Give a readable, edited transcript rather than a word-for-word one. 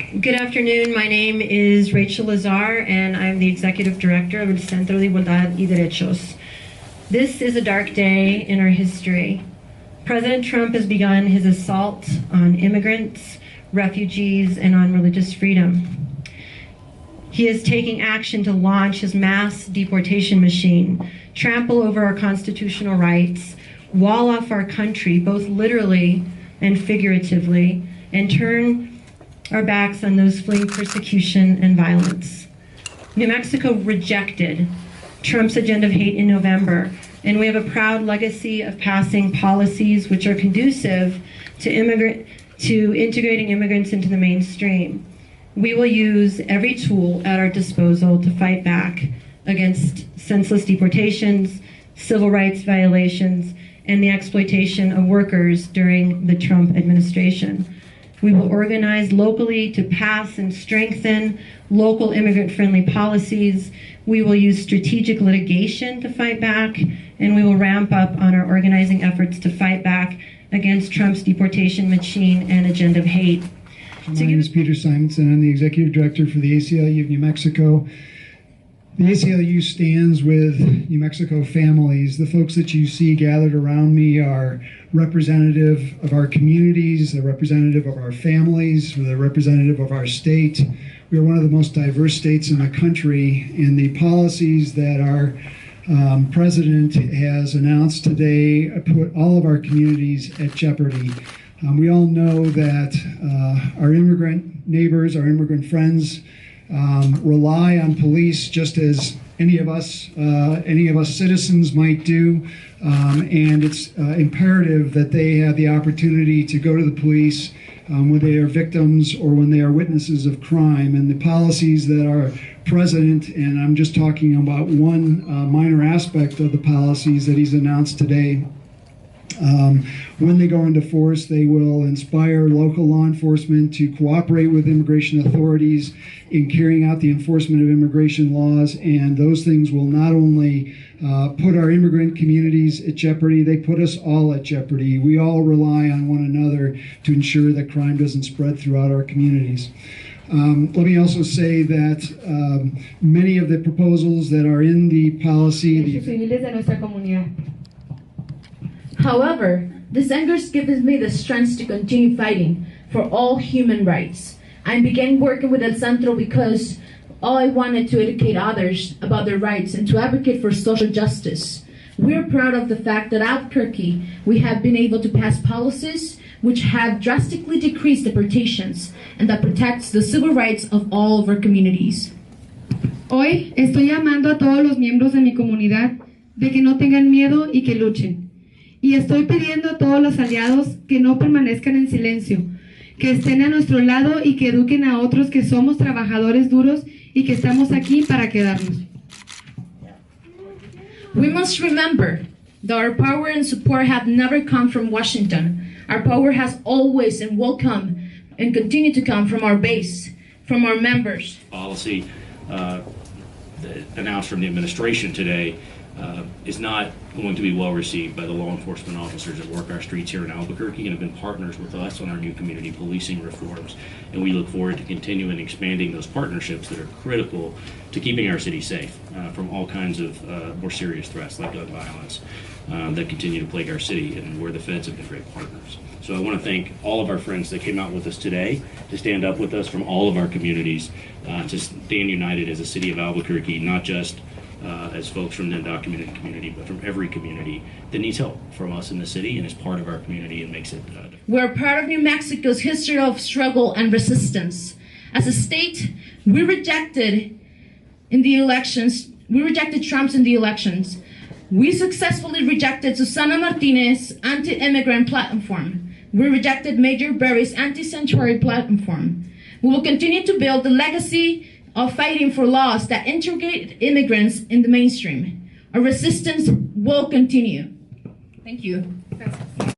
Good afternoon. My name is Rachel Lazar, and I'm the Executive Director of El Centro de Igualdad y Derechos. This is a dark day in our history. President Trump has begun his assault on immigrants, refugees, and on religious freedom. He is taking action to launch his mass deportation machine, trample over our constitutional rights, wall off our country, both literally and figuratively, and turn our backs on those fleeing persecution and violence. New Mexico rejected Trump's agenda of hate in November, and we have a proud legacy of passing policies which are conducive to integrating immigrants into the mainstream. We will use every tool at our disposal to fight back against senseless deportations, civil rights violations, and the exploitation of workers during the Trump administration. We will organize locally to pass and strengthen local immigrant-friendly policies. We will use strategic litigation to fight back, and we will ramp up on our organizing efforts to fight back against Trump's deportation machine and agenda of hate. My name is Peter Simonson. I'm the Executive Director for the ACLU of New Mexico. The ACLU stands with New Mexico families. The folks that you see gathered around me are representative of our communities, they're representative of our families, they're representative of our state. We are one of the most diverse states in the country, and the policies that our president has announced today put all of our communities at jeopardy. We all know that our immigrant neighbors, our immigrant friends, rely on police just as any of us citizens might do, and it's imperative that they have the opportunity to go to the police when they are victims or when they are witnesses of crime. And the policies that our president, and I'm just talking about one minor aspect of the policies that he's announced today, when they go into force, they will inspire local law enforcement to cooperate with immigration authorities in carrying out the enforcement of immigration laws, and those things will not only put our immigrant communities at jeopardy, they put us all at jeopardy. We all rely on one another to ensure that crime doesn't spread throughout our communities. Let me also say that many of the proposals that are in the policy... However, this anger gives me the strength to continue fighting for all human rights. I began working with El Centro because all I wanted to educate others about their rights and to advocate for social justice. We're proud of the fact that Albuquerque, we have been able to pass policies which have drastically decreased deportations and that protects the civil rights of all of our communities. Hoy estoy llamando a todos los miembros de mi comunidad de que no tengan miedo y que luchen. Y estoy pidiendo a todos los aliados que no permanezcan en silencio, que estén a nuestro lado y que eduquen a otros que somos trabajadores duros y que estamos aquí para quedarnos. We must remember that our power and support have never come from Washington. Our power has always and will come and continue to come from our base, from our members. Policy announced from the administration today is not going to be well received by the law enforcement officers that work our streets here in Albuquerque and have been partners with us on our new community policing reforms. And we look forward to continuing expanding those partnerships that are critical to keeping our city safe from all kinds of more serious threats like gun violence that continue to plague our city, and where the feds have been great partners. So I want to thank all of our friends that came out with us today to stand up with us from all of our communities to stand united as a city of Albuquerque, not just as folks from the undocumented community, but from every community that needs help from us in the city and is part of our community and makes it We're part of New Mexico's history of struggle and resistance. As a state, we rejected Trump's in the elections. We successfully rejected Susana Martinez's anti-immigrant platform. We rejected Major Berry's anti-sanctuary platform. We will continue to build the legacy of fighting for laws that integrate immigrants in the mainstream. Our resistance will continue. Thank you.